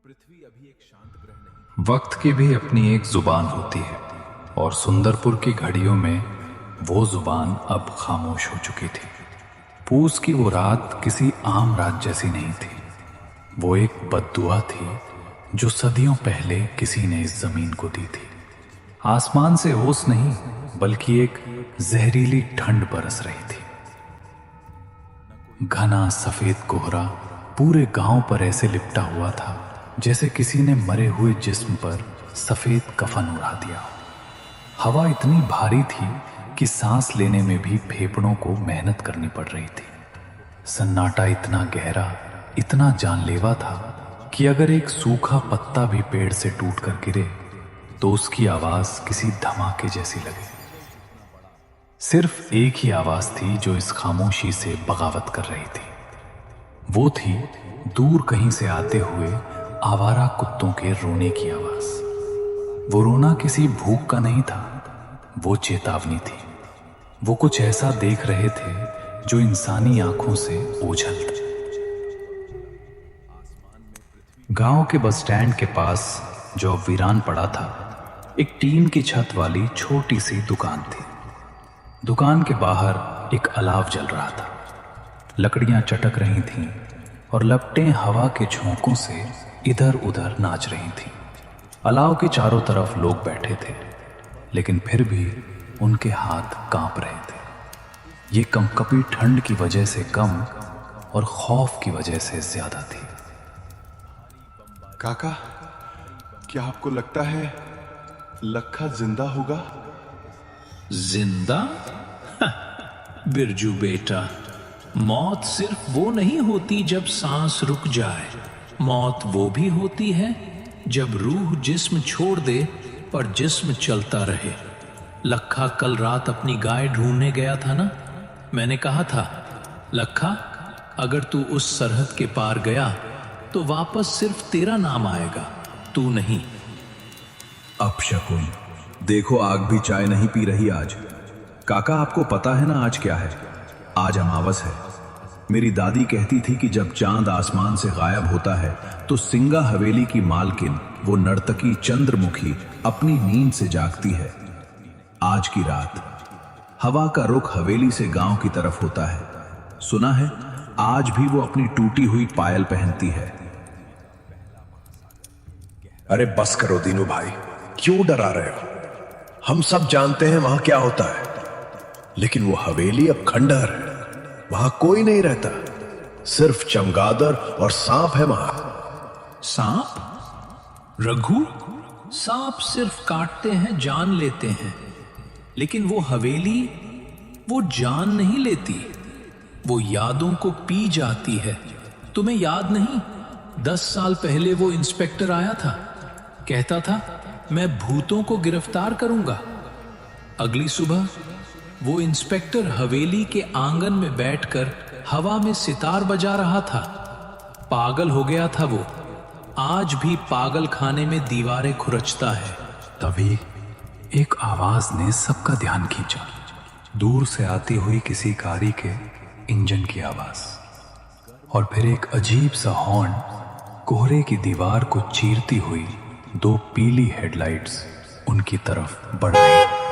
पृथ्वी अभी एक शांत ग्रह नहीं। वक्त की भी अपनी एक जुबान होती है और सुंदरपुर की घड़ियों में वो जुबान अब खामोश हो चुकी थी। पूस की वो रात किसी आम रात जैसी नहीं थी। वो एक बद्दुआ थी जो सदियों पहले किसी ने इस जमीन को दी थी। आसमान से ओस नहीं बल्कि एक जहरीली ठंड बरस रही थी। घना सफेद कोहरा पूरे गांव पर ऐसे लिपटा हुआ था जैसे किसी ने मरे हुए जिस्म पर सफेद कफन उड़ा दिया हो। हवा इतनी भारी थी कि सांस लेने में भी फेफड़ों को मेहनत करनी पड़ रही थी। सन्नाटा इतना गहरा, इतना जानलेवा था कि अगर एक सूखा पत्ता भी पेड़ से टूट कर गिरे तो उसकी आवाज किसी धमाके जैसी लगे। सिर्फ एक ही आवाज थी जो इस खामोशी से बगावत कर रही थी। वो थी दूर कहीं से आते हुए आवारा कुत्तों के रोने की आवाज। वो रोना किसी भूख का नहीं था, वो चेतावनी थी। वो कुछ ऐसा देख रहे थे जो इंसानी आंखों से ओझल था। गांव के बस स्टैंड के पास जो अब वीरान पड़ा था, एक टीन की छत वाली छोटी सी दुकान थी। दुकान के बाहर एक अलाव जल रहा था। लकड़ियां चटक रही थीं और लपटें हवा के झोंकों से इधर उधर नाच रही थीं। अलाव के चारों तरफ लोग बैठे थे, लेकिन फिर भी उनके हाथ कांप रहे थे। ये कंपकपी ठंड की वजह से कम और खौफ की वजह से ज्यादा थी। काका, क्या आपको लगता है लखा जिंदा होगा? जिंदा? बिरजू बेटा, मौत सिर्फ वो नहीं होती जब सांस रुक जाए। मौत वो भी होती है जब रूह जिस्म छोड़ दे पर जिस्म चलता रहे। लखा कल रात अपनी गाय ढूंढने गया था ना। मैंने कहा था, लखा अगर तू उस सरहद के पार गया तो वापस सिर्फ तेरा नाम आएगा, तू नहीं। अपशकुन, देखो आग भी चाय नहीं पी रही आज। काका, आपको पता है ना आज क्या है? आज अमावस है। मेरी दादी कहती थी कि जब चांद आसमान से गायब होता है तो सिंगा हवेली की मालकिन, वो नर्तकी चंद्रमुखी, अपनी नींद से जागती है। आज की रात हवा का रुख हवेली से गांव की तरफ होता है। सुना है आज भी वो अपनी टूटी हुई पायल पहनती है। अरे बस करो दीनू भाई, क्यों डरा रहे हो? हम सब जानते हैं वहां क्या होता है, लेकिन वो हवेली अब खंडहर है। वहां कोई नहीं रहता, सिर्फ चमगादड़ और सांप है वहां। सांप? रघु, सांप सिर्फ काटते हैं, जान लेते हैं, लेकिन वो हवेली, वो जान नहीं लेती, वो यादों को पी जाती है। तुम्हें याद नहीं, 10 साल पहले वो इंस्पेक्टर आया था, कहता था मैं भूतों को गिरफ्तार करूंगा। अगली सुबह वो इंस्पेक्टर हवेली के आंगन में बैठकर हवा में सितार बजा रहा था। पागल हो गया था वो। आज भी पागल खाने में दीवारें खुरचता है। तभी एक आवाज ने सबका ध्यान खींचा। दूर से आती हुई किसी गाड़ी के इंजन की आवाज, और फिर एक अजीब सा हॉर्न। कोहरे की दीवार को चीरती हुई 2 पीली हेडलाइट्स उनकी तरफ बढ़ रही।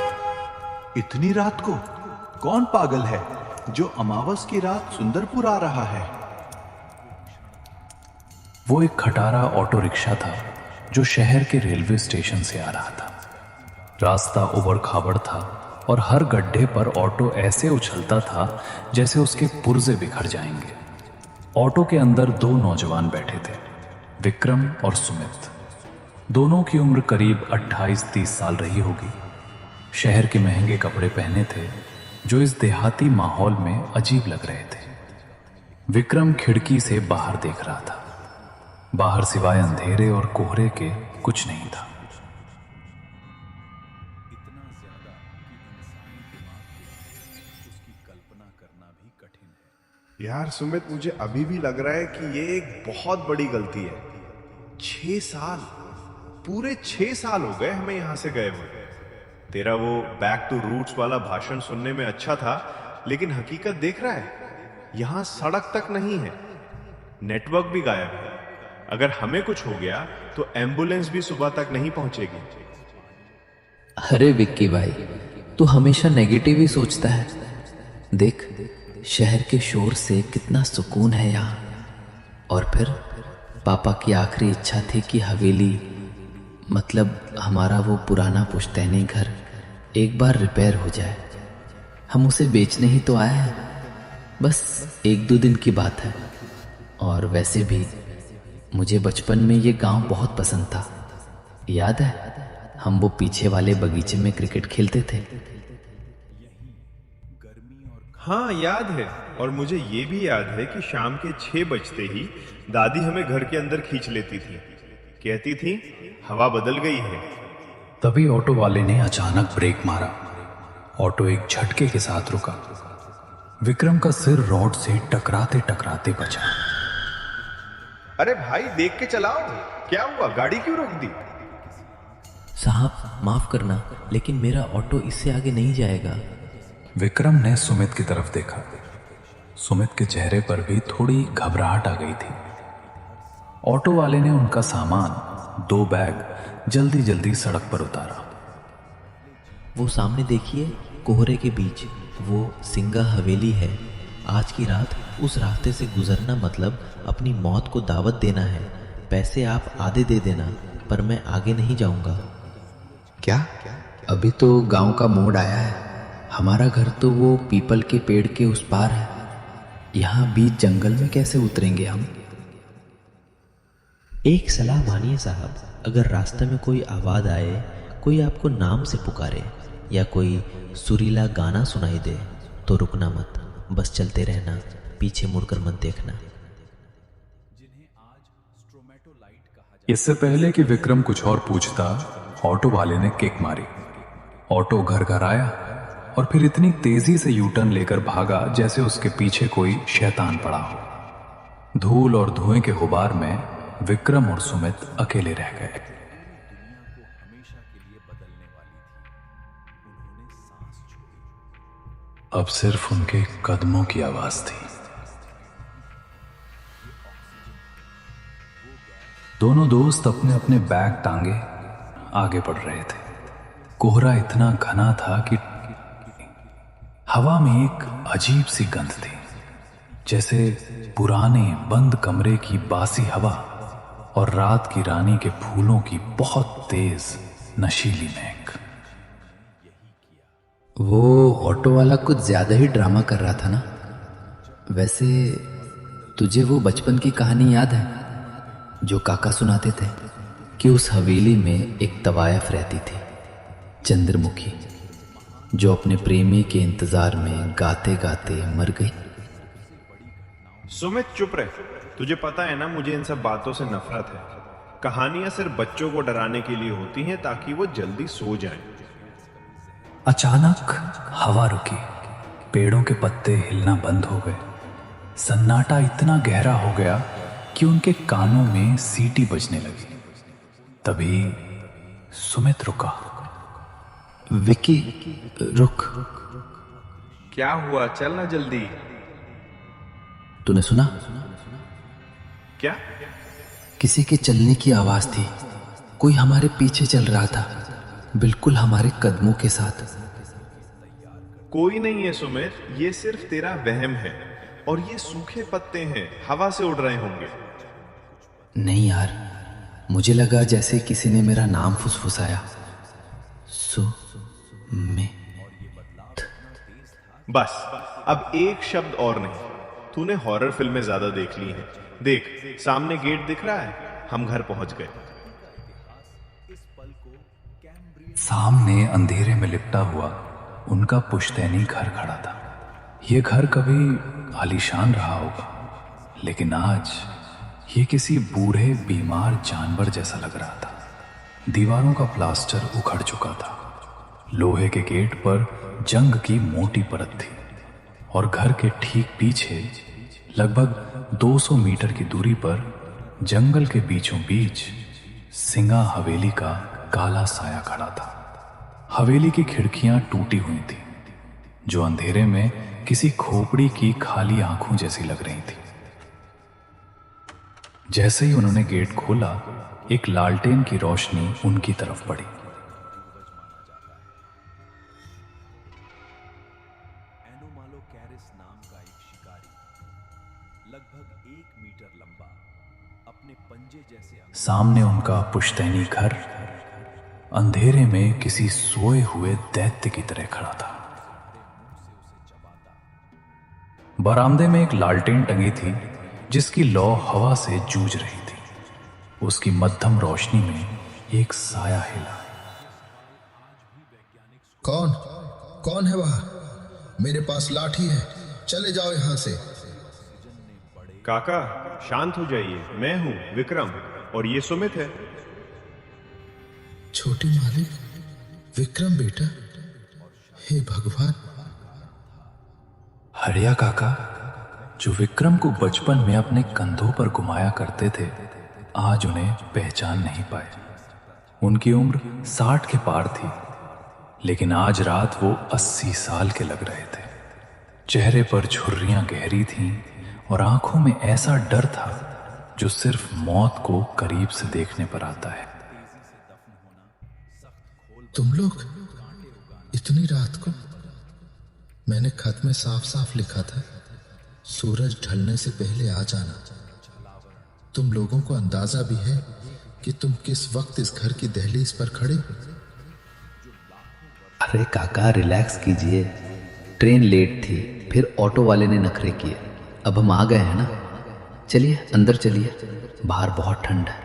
इतनी रात को कौन पागल है जो अमावस की रात सुंदरपुर आ रहा है? वो एक खटारा ऑटो रिक्शा था जो शहर के रेलवे स्टेशन से आ रहा था। रास्ता उबड़ खाबड़ था और हर गड्ढे पर ऑटो ऐसे उछलता था जैसे उसके पुर्जे बिखर जाएंगे। ऑटो के अंदर 2 नौजवान बैठे थे, विक्रम और सुमित। दोनों की उम्र करीब 28-30 साल रही होगी। शहर के महंगे कपड़े पहने थे जो इस देहाती माहौल में अजीब लग रहे थे। विक्रम खिड़की से बाहर देख रहा था। बाहर सिवाय अंधेरे और कोहरे के कुछ नहीं था। यार सुमित, मुझे अभी भी लग रहा है कि ये एक बहुत बड़ी गलती है। 6 साल, पूरे 6 साल हो गए हमें यहां से गए हुए। तेरा वो बैक टू रूट्स वाला भाषण सुनने में अच्छा था, लेकिन हकीकत देख रहा है, यहां सड़क तक नहीं है, नेटवर्क भी गायब है। अगर हमें कुछ हो गया तो एम्बुलेंस भी सुबह तक नहीं पहुंचेगी। अरे विक्की भाई, तू हमेशा नेगेटिव ही सोचता है। देख, शहर के शोर से कितना सुकून है यहाँ। और फिर पापा की आखिरी इच्छा थी कि हवेली, मतलब हमारा वो पुराना पुश्तैनी घर, एक बार रिपेयर हो जाए। हम उसे बेचने ही तो आए हैं, बस 1-2 दिन की बात है। और वैसे भी मुझे बचपन में ये गांव बहुत पसंद था। याद है, हम वो पीछे वाले बगीचे में क्रिकेट खेलते थे। हाँ याद है, और मुझे ये भी याद है कि शाम के 6 बजते ही दादी हमें घर के अंदर खींच लेती थी, कहती थी हवा बदल गई है। तभी ऑटो वाले ने अचानक ब्रेक मारा। ऑटो एक झटके के साथ रुका। विक्रम का सिर रॉड से टकराते टकराते बचा। अरे भाई देख के चलाओ, क्या हुआ, गाड़ी क्यों रोक दी? साहब माफ करना, लेकिन मेरा ऑटो इससे आगे नहीं जाएगा। विक्रम ने सुमित की तरफ देखा। सुमित के चेहरे पर भी थोड़ी घबराहट आ गई थी। ऑटो वाले ने उनका सामान, 2 बैग, जल्दी जल्दी सड़क पर उतारा। वो सामने देखिए, कोहरे के बीच वो सिंगा हवेली है। आज की रात उस रास्ते से गुजरना मतलब अपनी मौत को दावत देना है। पैसे आप आधे दे देना, पर मैं आगे नहीं जाऊंगा। क्या? अभी तो गांव का मोड़ आया है। हमारा घर तो वो पीपल के पेड़ के उस पार है। यहाँ बीच जंगल में कैसे उतरेंगे हम? एक सलाह मानिए साहब, अगर रास्ते में कोई आवाज़ आए, कोई आपको नाम से पुकारे या कोई सुरीला गाना सुनाई दे तो रुकना मत, बस चलते रहना, पीछे मुड़कर मत देखना। इससे पहले कि विक्रम कुछ और पूछता, ऑटो वाले ने किक मारी। ऑटो घर घर आया और फिर इतनी तेजी से यूटर्न लेकर भागा जैसे उसके पीछे कोई शैतान पड़ा हो। धूल और धुएं के गुबार में विक्रम और सुमित अकेले रह गए। अब सिर्फ उनके कदमों की आवाज थी। दोनों दोस्त अपने अपने बैग टांगे आगे बढ़ रहे थे। कोहरा इतना घना था कि हवा में एक अजीब सी गंध थी, जैसे पुराने बंद कमरे की बासी हवा और रात की रानी के फूलों की बहुत तेज नशीली महक। वो ऑटो वाला कुछ ज्यादा ही ड्रामा कर रहा था ना। वैसे तुझे वो बचपन की कहानी याद है जो काका सुनाते थे, कि उस हवेली में एक तवायफ रहती थी, चंद्रमुखी, जो अपने प्रेमी के इंतजार में गाते गाते मर गई। सुमित चुप रहे, तुझे पता है ना मुझे इन सब बातों से नफरत है। कहानियां सिर्फ बच्चों को डराने के लिए होती हैं ताकि वो जल्दी सो जाएं। अचानक हवा रुकी, पेड़ों के पत्ते हिलना बंद हो गए। सन्नाटा इतना गहरा हो गया कि उनके कानों में सीटी बजने लगी। तभी सुमित रुका। विक्की रुक। क्या हुआ, चलना जल्दी। तूने सुना? क्या? किसी के चलने की आवाज थी। कोई हमारे पीछे चल रहा था, बिल्कुल हमारे कदमों के साथ। कोई नहीं है सुमित, ये सिर्फ तेरा वहम है, और ये सूखे पत्ते हैं, हवा से उड़ रहे होंगे। नहीं यार, मुझे लगा जैसे किसी ने मेरा नाम फुसफुसाया। बस अब एक शब्द और नहीं। तूने हॉरर फिल्में ज्यादा देख ली हैं। देख, सामने गेट दिख रहा है, हम घर पहुंच गए। सामने अंधेरे में लिपटा हुआ उनका पुश्तैनी घर खड़ा था। यह घर कभी आलीशान रहा होगा, लेकिन आज ये किसी बूढ़े बीमार जानवर जैसा लग रहा था। दीवारों का प्लास्टर उखड़ चुका था। लोहे के गेट पर जंग की मोटी परत थी और घर के ठीक पीछे लगभग 200 मीटर की दूरी पर जंगल के बीचों बीच सिंगा हवेली का काला साया खड़ा था। हवेली की खिड़कियां टूटी हुई थी, जो अंधेरे में किसी खोपड़ी की खाली आंखों जैसी लग रही थी। जैसे ही उन्होंने गेट खोला, एक लालटेन की रोशनी उनकी तरफ पड़ी। एनोमालोकैरिस नाम का एक शिकारी लगभग 1 मीटर लंबा, अपने पंजे जैसे सामने उनका पुश्तैनी घर अंधेरे में किसी सोए हुए दैत्य की तरह खड़ा था। बरामदे में एक लालटेन टंगी थी जिसकी लौ हवा से जूझ रही थी। उसकी मध्यम रोशनी में एक साया हिला। कौन है वह? मेरे पास लाठी है, चले जाओ यहां से। काका शांत हो जाइए, मैं हूं विक्रम और ये सुमित है। छोटी मालिक, विक्रम बेटा, हे भगवान। हरिया काका, जो विक्रम को बचपन में अपने कंधों पर घुमाया करते थे, आज उन्हें पहचान नहीं पाए। उनकी उम्र 60 के पार थी, लेकिन आज रात वो 80 साल के लग रहे थे। चेहरे पर झुर्रियां गहरी थीं और आंखों में ऐसा डर था जो सिर्फ मौत को करीब से देखने पर आता है। तुम लोग इतनी रात को? मैंने खत में साफ साफ लिखा था, सूरज ढलने से पहले आ जाना। तुम लोगों को अंदाजा भी है कि तुम किस वक्त इस घर की दहलीज पर खड़े हो? अरे काका, रिलैक्स कीजिए। ट्रेन लेट थी, फिर ऑटो वाले ने नखरे किए। अब हम आ गए हैं ना। चलिए अंदर चलिए, बाहर बहुत ठंड है।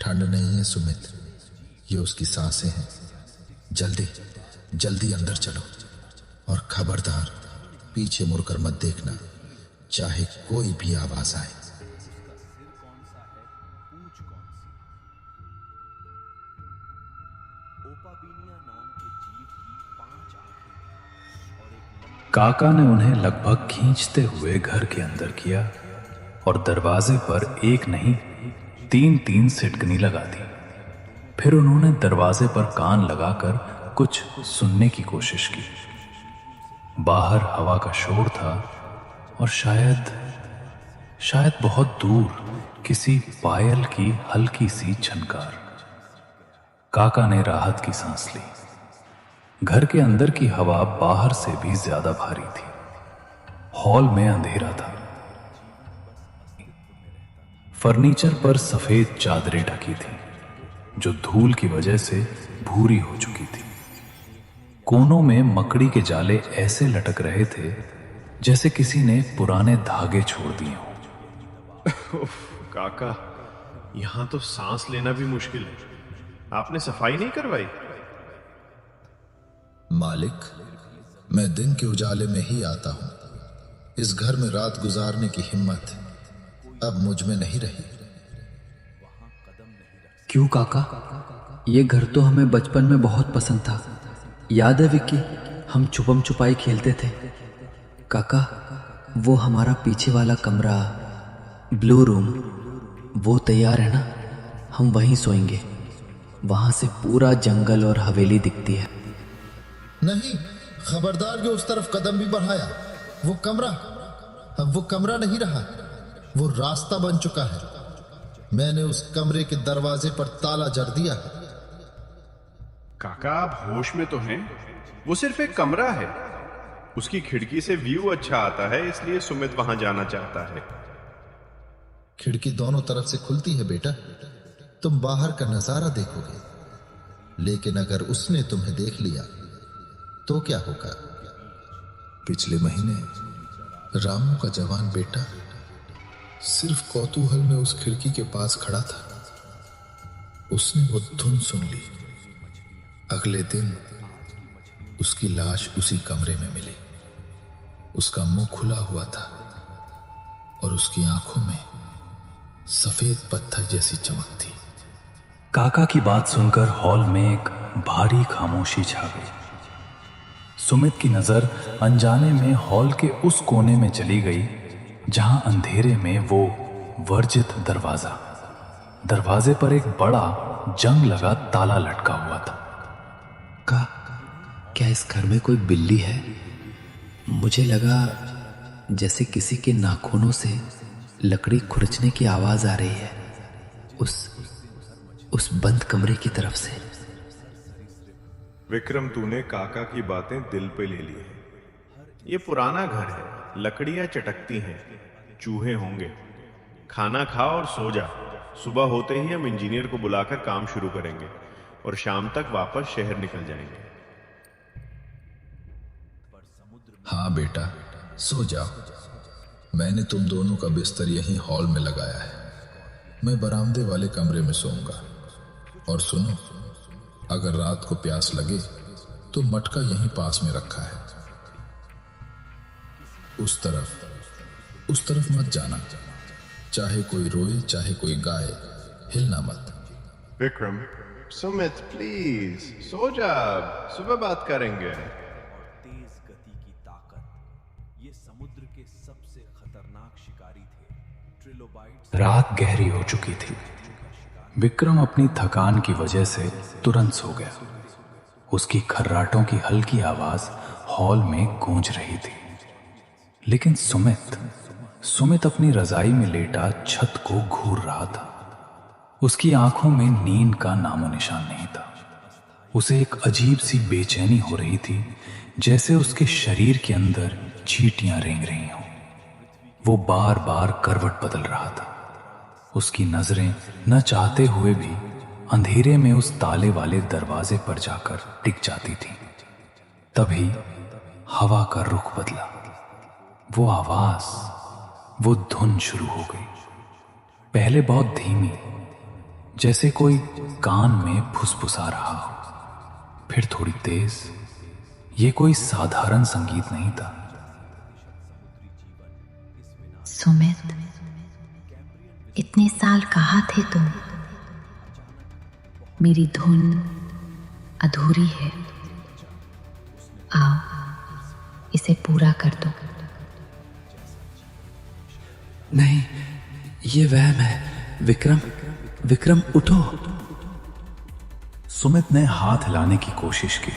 ठंड नहीं है सुमित, ये उसकी सांसें हैं। जल्दी जल्दी अंदर चलो, और खबरदार पीछे मुड़कर मत देखना, चाहे कोई भी आवाज आए। काका ने उन्हें लगभग खींचते हुए घर के अंदर किया और दरवाजे पर एक नहीं 3 सिटकनी लगा दी। फिर उन्होंने दरवाजे पर कान लगाकर कुछ सुनने की कोशिश की। बाहर हवा का शोर था और शायद बहुत दूर किसी पायल की हल्की सी झनकार। काका ने राहत की सांस ली। घर के अंदर की हवा बाहर से भी ज्यादा भारी थी। हॉल में अंधेरा था। फर्नीचर पर सफेद चादरें ढकी थीं, जो धूल की वजह से भूरी हो चुकी थी। कोनों में मकड़ी के जाले ऐसे लटक रहे थे जैसे किसी ने पुराने धागे छोड़ दिए हों। काका, यहां तो सांस लेना भी मुश्किल है। आपने सफाई नहीं करवाई? मालिक, मैं दिन के उजाले में ही आता हूं। इस घर में रात गुजारने की हिम्मत अब मुझ में नहीं रही। क्यों काका? ये घर तो हमें बचपन में बहुत पसंद था। याद है विक्की, हम छुपम छुपाई खेलते थे। काका, वो हमारा पीछे वाला कमरा, ब्लू रूम, वो तैयार है ना? हम वहीं सोएंगे। वहां से पूरा जंगल और हवेली दिखती है। नहीं, खबरदार जो उस तरफ कदम भी बढ़ाया, वो कमरा नहीं रहा, वो रास्ता बन चुका है। मैंने उस कमरे के दरवाजे पर ताला जड़ दिया है। काका, आप होश में तो हैं? वो सिर्फ एक कमरा है। उसकी खिड़की से व्यू अच्छा आता है, इसलिए सुमित वहां जाना चाहता है। खिड़की दोनों तरफ से खुलती है बेटा, तुम बाहर का नजारा देखोगे। लेकिन अगर उसने तुम्हें देख लिया तो क्या होगा? पिछले महीने रामू का जवान बेटा सिर्फ कौतूहल में उस खिड़की के पास खड़ा था। उसने वो धुन सुन ली। अगले दिन उसकी लाश उसी कमरे में मिली। उसका मुंह खुला हुआ था और उसकी आंखों में सफेद पत्थर जैसी चमक थी। काका की बात सुनकर हॉल में एक भारी खामोशी छा गई। सुमित की नजर अनजाने में हॉल के उस कोने में चली गई जहां अंधेरे में वो वर्जित दरवाजे पर एक बड़ा जंग लगा ताला लटका हुआ था। क्या इस घर में कोई बिल्ली है? मुझे लगा जैसे किसी के नाखूनों से लकड़ी खुरचने की आवाज आ रही है उस बंद कमरे की तरफ से। विक्रम, तूने काका की बातें दिल पे ले ली है। ये पुराना घर है, लकड़ियां चटकती हैं, चूहे होंगे। खाना खा और सो जा। सुबह होते ही हम इंजीनियर को बुलाकर काम शुरू करेंगे और शाम तक वापस शहर निकल जाएंगे। हाँ बेटा, सो जाओ। मैंने तुम दोनों का बिस्तर यहीं हॉल में लगाया है। मैं बरामदे वाले कमरे में सोऊंगा। और सुनो, अगर रात को प्यास लगे तो मटका यहीं पास में रखा है। उस तरफ मत जाना। चाहे कोई रोए, चाहे कोई गाए, हिलना मत। विक्रम, सुमित प्लीज सो जा, सुबह बात करेंगे। तेज गति की ताकत, ये समुद्र के सबसे खतरनाक शिकारी थे। ट्रिलोबाइट्स। रात गहरी हो चुकी थी। विक्रम अपनी थकान की वजह से तुरंत सो गया। उसकी खर्राटों की हल्की आवाज हॉल में गूंज रही थी। लेकिन सुमित अपनी रजाई में लेटा छत को घूर रहा था। उसकी आंखों में नींद का नामो निशान नहीं था। उसे एक अजीब सी बेचैनी हो रही थी, जैसे उसके शरीर के अंदर चींटियां रेंग रही हों। वो बार बार करवट बदल रहा था। उसकी नजरें न चाहते हुए भी अंधेरे में उस ताले वाले दरवाजे पर जाकर टिक जाती थी। तभी हवा का रुख बदला। वो आवाज, वो धुन शुरू हो गई। पहले बहुत धीमी, जैसे कोई कान में फुसफुसा रहा हो। फिर थोड़ी तेज। ये कोई साधारण संगीत नहीं था। सुमित, इतने साल कहाँ थे तुम? मेरी धुन अधूरी है। आओ, इसे पूरा कर दो। नहीं, ये वहम है। विक्रम उठो। सुमित ने हाथ हिलाने की कोशिश की,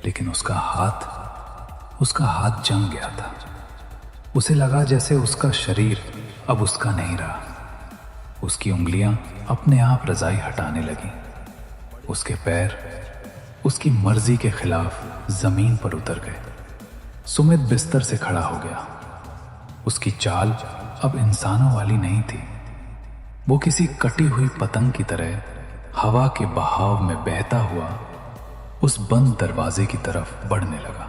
लेकिन उसका हाथ जम गया था। उसे लगा जैसे उसका शरीर अब उसका नहीं रहा। उसकी उंगलियां अपने आप रजाई हटाने लगीं। उसके पैर उसकी मर्जी के खिलाफ जमीन पर उतर गए। सुमित बिस्तर से खड़ा हो गया। उसकी चाल अब इंसानों वाली नहीं थी। वो किसी कटी हुई पतंग की तरह हवा के बहाव में बहता हुआ उस बंद दरवाजे की तरफ बढ़ने लगा।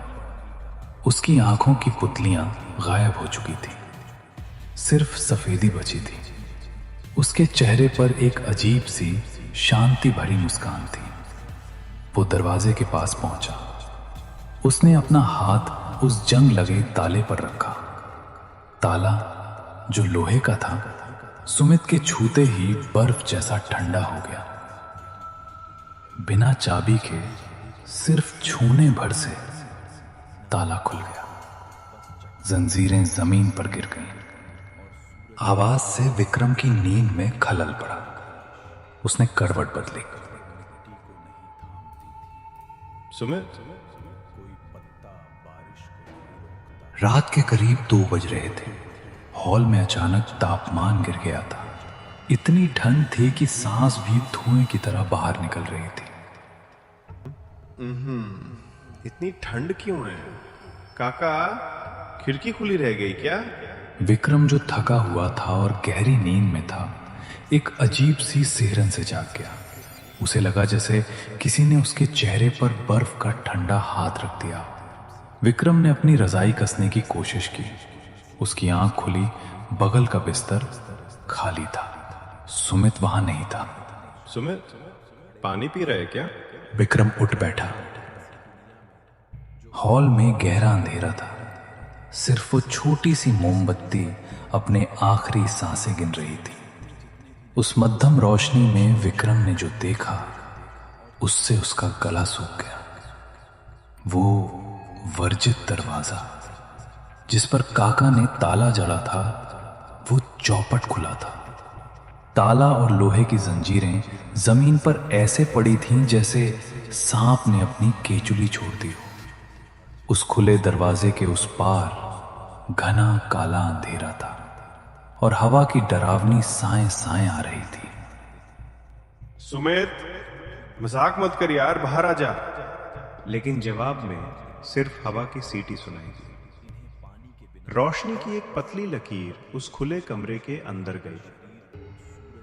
उसकी आंखों की पुतलियां गायब हो चुकी थी। सिर्फ सफेदी बची थी। उसके चेहरे पर एक अजीब सी शांति भरी मुस्कान थी। वो दरवाजे के पास पहुंचा। उसने अपना हाथ उस जंग लगे ताले पर रखा। ताला, जो लोहे का था, सुमित के छूते ही बर्फ जैसा ठंडा हो गया। बिना चाबी के, सिर्फ छूने भर से ताला खुल गया। जंजीरें जमीन पर गिर गईं। आवाज से विक्रम की नींद में खलल पड़ा। उसने करवट बदली। सुमित, रात के करीब 2 बज रहे थे। हॉल में अचानक तापमान गिर गया था। इतनी ठंड थी कि सांस भी धुएं की तरह बाहर निकल रही थी। इतनी ठंड क्यों है? काका, खिड़की खुली रह गई क्या? विक्रम, जो थका हुआ था और गहरी नींद में था, एक अजीब सी सिहरन से जाग गया। उसे लगा जैसे किसी ने उसके चेहरे पर बर्फ का ठंडा हाथ रख दिया। विक्रम ने अपनी रजाई कसने की कोशिश की। उसकी आंख खुली। बगल का बिस्तर खाली था। सुमित वहां नहीं था। सुमित, पानी पी रहे क्या? विक्रम उठ बैठा। हॉल में गहरा अंधेरा था। सिर्फ वो छोटी सी मोमबत्ती अपने आखिरी सांसें गिन रही थी। उस मध्यम रोशनी में विक्रम ने जो देखा, उससे उसका गला सूख गया। वो वर्जित दरवाजा जिस पर काका ने ताला जड़ा था, वो चौपट खुला था। ताला और लोहे की जंजीरें जमीन पर ऐसे पड़ी थीं जैसे सांप ने अपनी केचुली छोड़ दी हो। उस खुले दरवाजे के उस पार घना काला अंधेरा था और हवा की डरावनी साएं साएं आ रही थी। सुमित, मजाक मत कर यार, बाहर आ जा। लेकिन जवाब में सिर्फ हवा की सीटी सुनाई दी। रोशनी की एक पतली लकीर उस खुले कमरे के अंदर गई।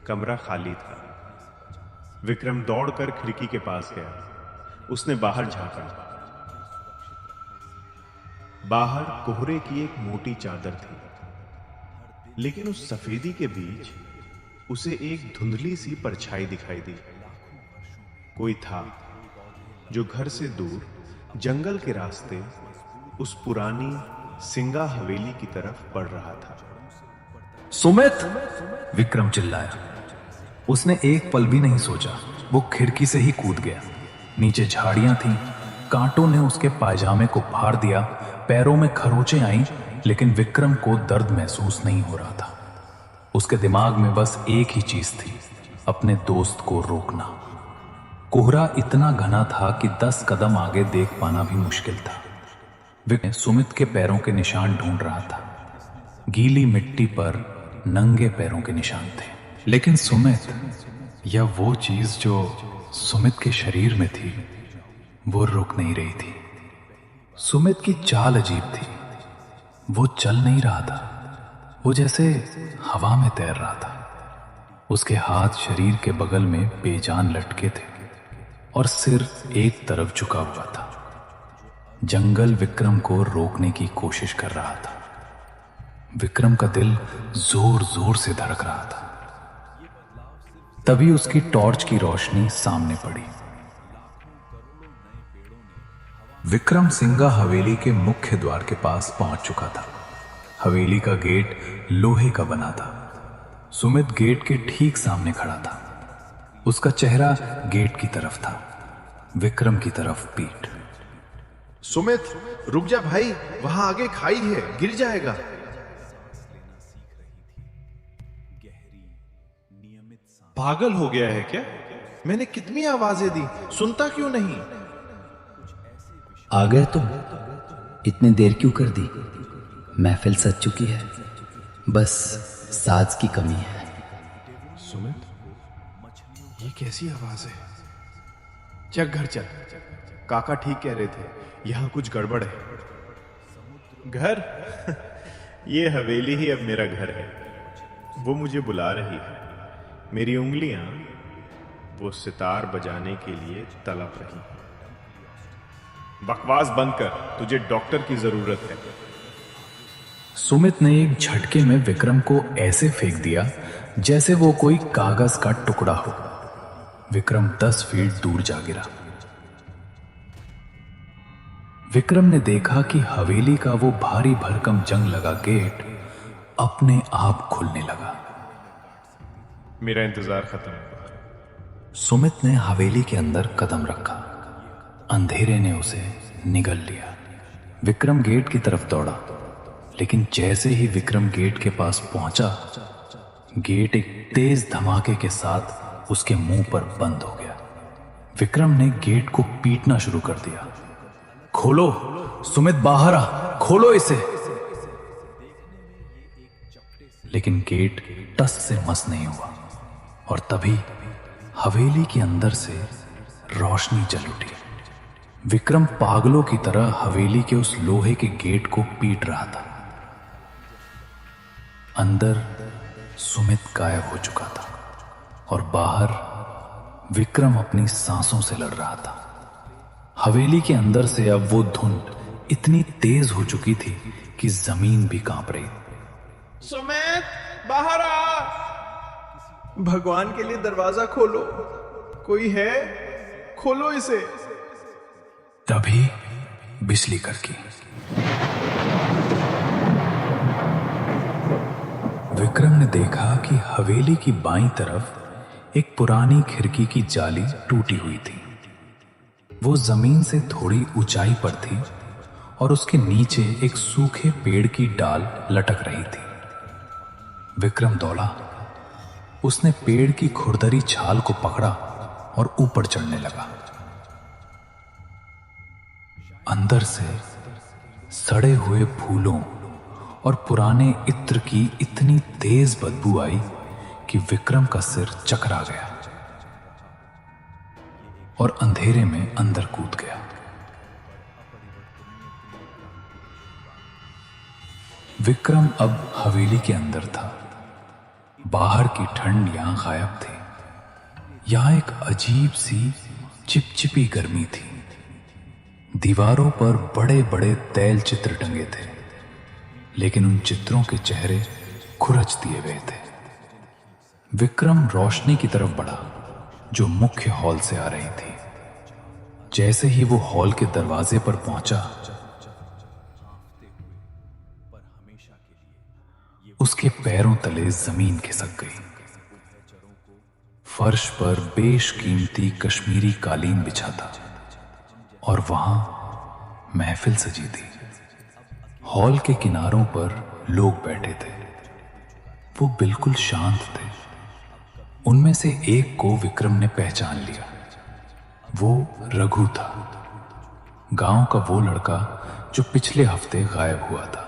कमरा खाली था। विक्रम दौड़कर खिड़की के पास गया। उसने बाहर झांका। बाहर कोहरे की एक मोटी चादर थी, लेकिन उस सफेदी के बीच उसे एक धुंधली सी परछाई दिखाई दी। कोई था जो घर से दूर जंगल के रास्ते उस पुरानी सिंगा हवेली की तरफ बढ़ रहा था। सुमित! विक्रम चिल्लाया। उसने एक पल भी नहीं सोचा, वो खिड़की से ही कूद गया। नीचे झाड़ियां थीं, कांटों ने उसके पायजामे को फाड़ दिया, पैरों में खरोंचें आईं, लेकिन विक्रम को दर्द महसूस नहीं हो रहा था। उसके दिमाग में बस एक ही चीज थी, अपने दोस्त को रोकना। कोहरा इतना घना था कि 10 कदम आगे देख पाना भी मुश्किल था। विक्रम सुमित के पैरों के निशान ढूंढ रहा था। गीली मिट्टी पर नंगे पैरों के निशान थे, लेकिन सुमित, या वो चीज जो सुमित के शरीर में थी, वो रुक नहीं रही थी। सुमित की चाल अजीब थी। वो चल नहीं रहा था, वो जैसे हवा में तैर रहा था। उसके हाथ शरीर के बगल में बेजान लटके थे और सिर एक तरफ झुका हुआ था। जंगल विक्रम को रोकने की कोशिश कर रहा था। विक्रम का दिल जोर जोर से धड़क रहा था। तभी उसकी टॉर्च की रोशनी सामने पड़ी। विक्रम सिंगा हवेली के मुख्य द्वार के पास पहुंच चुका था। हवेली का गेट लोहे का बना था। सुमित गेट के ठीक सामने खड़ा था। उसका चेहरा गेट की तरफ था, विक्रम की तरफ पीठ। सुमित, रुक जा भाई, वहां आगे खाई है, गिर जाएगा। पागल हो गया है क्या? मैंने कितनी आवाजें दी, सुनता क्यों नहीं? आ गए तुम? इतनी देर क्यों कर दी? महफिल सज चुकी है, बस साज की कमी है। सुमित, ये कैसी आवाज है? चल घर चल, काका ठीक कह रहे थे, यहां कुछ गड़बड़ है। घर? ये हवेली ही अब मेरा घर है। वो मुझे बुला रही है। मेरी उंगलियां वो सितार बजाने के लिए तड़प रही हैं। बकवास बंद कर, तुझे डॉक्टर की जरूरत है। सुमित ने एक झटके में विक्रम को ऐसे फेंक दिया जैसे वो कोई कागज का टुकड़ा हो। विक्रम 10 फीट दूर जा गिरा। विक्रम ने देखा कि हवेली का वो भारी भरकम जंग लगा गेट अपने आप खुलने लगा। मेरा इंतजार खत्म हुआ। सुमित ने हवेली के अंदर कदम रखा। अंधेरे ने उसे निगल लिया। विक्रम गेट की तरफ दौड़ा, लेकिन जैसे ही विक्रम गेट के पास पहुंचा, गेट एक तेज धमाके के साथ उसके मुंह पर बंद हो गया। विक्रम ने गेट को पीटना शुरू कर दिया। खोलो सुमित, बाहर आ, खोलो इसे। लेकिन गेट टस से मस नहीं हुआ और तभी हवेली के अंदर से रोशनी जल उठी। विक्रम पागलों की तरह हवेली के उस लोहे के गेट को पीट रहा था। अंदर सुमित गायब हो चुका था और बाहर विक्रम अपनी सांसों से लड़ रहा था। हवेली के अंदर से अब वो धुंध इतनी तेज हो चुकी थी कि जमीन भी कांप रही। सुमित, बाहर आ! भगवान के लिए दरवाजा खोलो, कोई है? खोलो इसे। तभी बिजली कड़की। विक्रम ने देखा कि हवेली की बाईं तरफ एक पुरानी खिड़की की जाली टूटी हुई थी। वो जमीन से थोड़ी ऊंचाई पर थी और उसके नीचे एक सूखे पेड़ की डाल लटक रही थी। विक्रम दौड़ा। उसने पेड़ की खुरदरी छाल को पकड़ा और ऊपर चढ़ने लगा। अंदर से सड़े हुए फूलों और पुराने इत्र की इतनी तेज बदबू आई कि विक्रम का सिर चकरा गया और अंधेरे में अंदर कूद गया। विक्रम अब हवेली के अंदर था। बाहर की ठंड यहां गायब थी। यहां एक अजीब सी चिपचिपी गर्मी थी। दीवारों पर बड़े बड़े तैल चित्र टंगे थे, लेकिन उन चित्रों के चेहरे खुरच दिए हुए थे। विक्रम रोशनी की तरफ बढ़ा जो मुख्य हॉल से आ रही थी। जैसे ही वो हॉल के दरवाजे पर पहुंचा, उसके पैरों तले जमीन खिसक गई। फर्श पर बेशकीमती कश्मीरी कालीन बिछा था और वहां महफिल सजी थी। हॉल के किनारों पर लोग बैठे थे। वो बिल्कुल शांत थे। उनमें से एक को विक्रम ने पहचान लिया। वो रघु था, गांव का वो लड़का जो पिछले हफ्ते गायब हुआ था।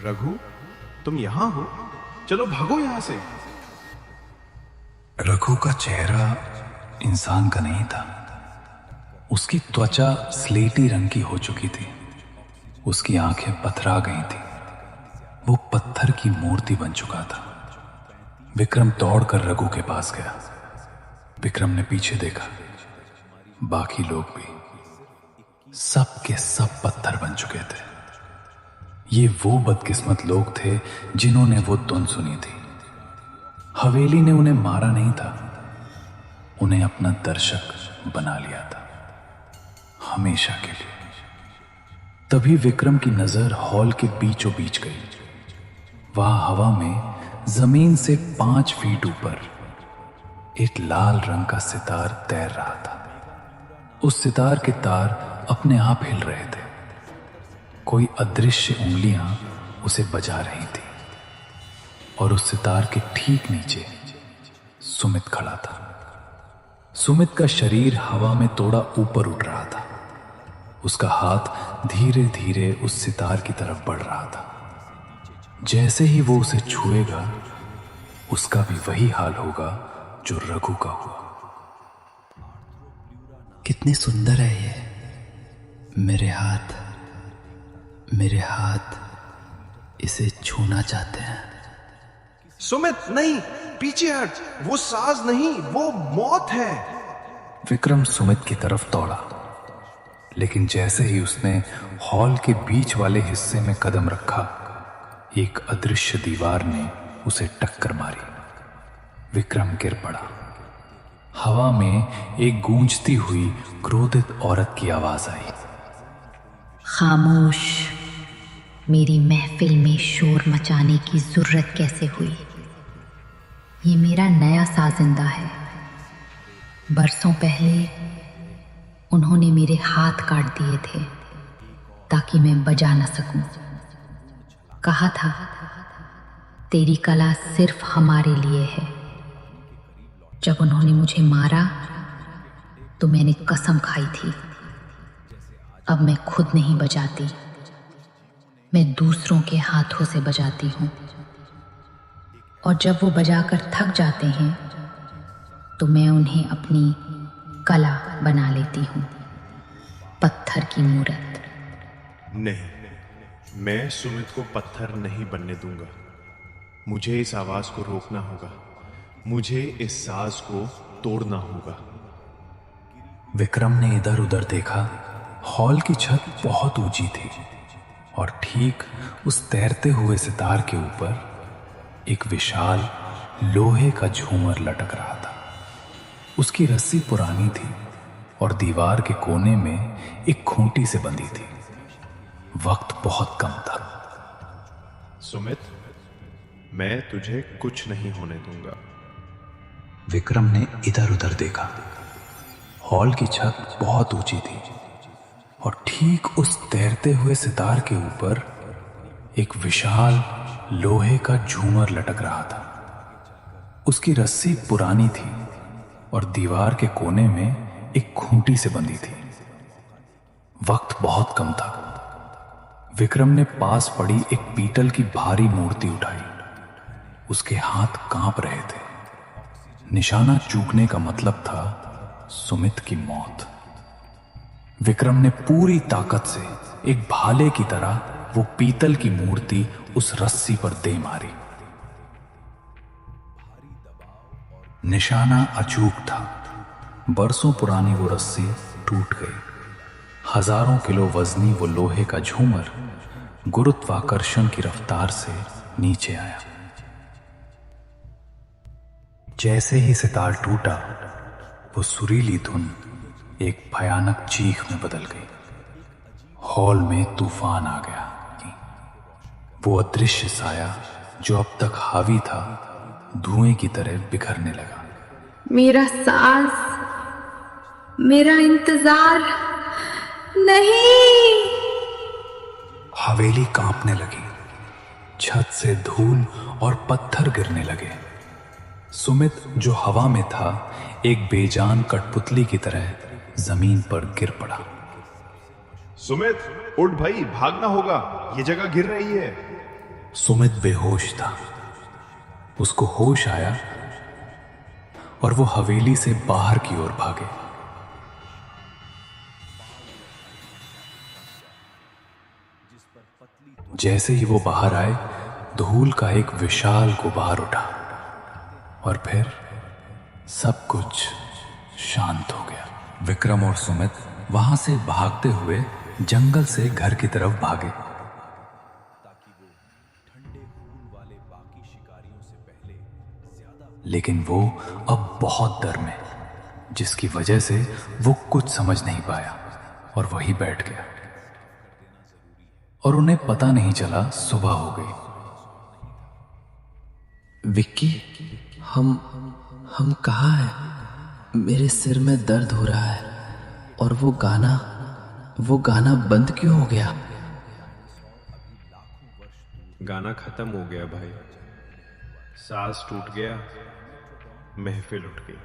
रघु, तुम यहां हो? चलो भागो यहां से। रघु का चेहरा इंसान का नहीं था। उसकी त्वचा स्लेटी रंग की हो चुकी थी। उसकी आंखें पथरा गई थी। वो पत्थर की मूर्ति बन चुका था। विक्रम दौड़कर रघु के पास गया। विक्रम ने पीछे देखा। बाकी लोग भी सब के सब पत्थर बन चुके थे। ये वो बदकिस्मत लोग थे जिन्होंने वो धुन सुनी थी। हवेली ने उन्हें मारा नहीं था, उन्हें अपना दर्शक बना लिया था, हमेशा के लिए। तभी विक्रम की नजर हॉल के बीचों बीच गई। वहां हवा में जमीन से 5 फीट ऊपर एक लाल रंग का सितार तैर रहा था। उस सितार के तार अपने आप हिल रहे थे। कोई अदृश्य उंगलियां उसे बजा रही थी और उस सितार के ठीक नीचे सुमित खड़ा था। सुमित का शरीर हवा में थोड़ा ऊपर उठ रहा था। उसका हाथ धीरे धीरे उस सितार की तरफ बढ़ रहा था। जैसे ही वो उसे छुएगा, उसका भी वही हाल होगा जो रघु का हुआ। कितने सुंदर है ये। मेरे हाथ इसे छूना चाहते हैं। सुमित, नहीं, पीछे हट। वो साज नहीं, वो मौत है। विक्रम सुमित की तरफ दौड़ा, लेकिन जैसे ही उसने हॉल के बीच वाले हिस्से में कदम रखा, एक अदृश्य दीवार ने उसे टक्कर मारी। विक्रम गिर पड़ा। हवा में एक गूंजती हुई क्रोधित औरत की आवाज आई। खामोश। मेरी महफिल में शोर मचाने की जरूरत कैसे हुई? ये मेरा नया साजिंदा है। बरसों पहले उन्होंने मेरे हाथ काट दिए थे ताकि मैं बजा न सकूं। कहा था, तेरी कला सिर्फ हमारे लिए है। जब उन्होंने मुझे मारा तो मैंने कसम खाई थी, अब मैं खुद नहीं बजाती, मैं दूसरों के हाथों से बजाती हूँ। और जब वो बजाकर थक जाते हैं तो मैं उन्हें अपनी कला बना लेती हूँ, पत्थर की मूर्त। नहीं, मैं सुमित को पत्थर नहीं बनने दूंगा। मुझे इस आवाज को रोकना होगा। मुझे इस साज को तोड़ना होगा। विक्रम ने इधर उधर देखा। हॉल की छत बहुत ऊंची थी और ठीक उस तैरते हुए सितार के ऊपर एक विशाल लोहे का झूमर लटक रहा था। उसकी रस्सी पुरानी थी और दीवार के कोने में एक खूंटी से बंधी थी। वक्त बहुत कम था। सुमित, मैं तुझे कुछ नहीं होने दूंगा। विक्रम ने इधर उधर देखा। हॉल की छत बहुत ऊंची थी और ठीक उस तैरते हुए सितार के ऊपर एक विशाल लोहे का झूमर लटक रहा था। उसकी रस्सी पुरानी थी और दीवार के कोने में एक खूंटी से बंधी थी। वक्त बहुत कम था। विक्रम ने पास पड़ी एक पीतल की भारी मूर्ति उठाई। उसके हाथ कांप रहे थे। निशाना चूकने का मतलब था सुमित की मौत। विक्रम ने पूरी ताकत से एक भाले की तरह वो पीतल की मूर्ति उस रस्सी पर दे मारी। निशाना अचूक था। बरसों पुरानी वो रस्सी टूट गई। हजारों किलो वजनी वो लोहे का झूमर गुरुत्वाकर्षण की रफ्तार से नीचे आया। जैसे ही सितार टूटा, वो सुरीली धुन एक भयानक चीख में बदल गई। हॉल में तूफान आ गया। वो अदृश्य साया जो अब तक हावी था, धुएं की तरह बिखरने लगा। मेरा सांस, मेरा इंतजार, नहीं। हवेली कांपने लगी। छत से धूल और पत्थर गिरने लगे। सुमित जो हवा में था, एक बेजान कठपुतली की तरह जमीन पर गिर पड़ा। सुमित, उठ भाई, भागना होगा, ये जगह गिर रही है। सुमित बेहोश था। उसको होश आया और वो हवेली से बाहर की ओर भागे। जैसे ही वो बाहर आए, धूल का एक विशाल गुबार उठा और फिर सब कुछ शांत हो गया। विक्रम और सुमित वहां से भागते हुए जंगल से घर की तरफ भागे। लेकिन वो अब बहुत डर में, जिसकी वजह से वो कुछ समझ नहीं पाया और वहीं बैठ गया। और उन्हें पता नहीं चला सुबह हो गई। विक्की, हम कहाँ हैं? मेरे सिर में दर्द हो रहा है। और वो गाना बंद क्यों हो गया? गाना खत्म हो गया भाई। सांस टूट गया, महफिल उठ गई।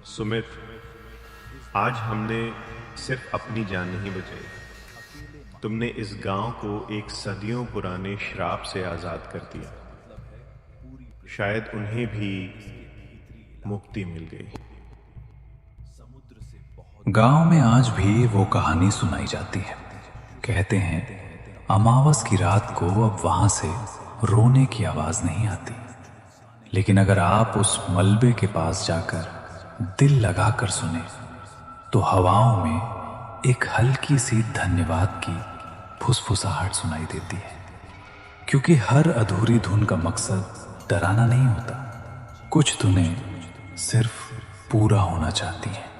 सुमित, आज हमने सिर्फ अपनी जान नहीं बचाई, तुमने इस गांव को एक सदियों पुराने श्राप से आजाद कर दिया। शायद उन्हें भी मुक्ति मिल गई। गांव में आज भी वो कहानी सुनाई जाती है। कहते हैं अमावस की रात को अब वहां से रोने की आवाज नहीं आती। लेकिन अगर आप उस मलबे के पास जाकर दिल लगाकर सुने, तो हवाओं में एक हल्की सी धन्यवाद की फुसफुसाहट सुनाई देती है। क्योंकि हर अधूरी धुन का मकसद डराना नहीं होता, कुछ धुनें सिर्फ पूरा होना चाहती हैं।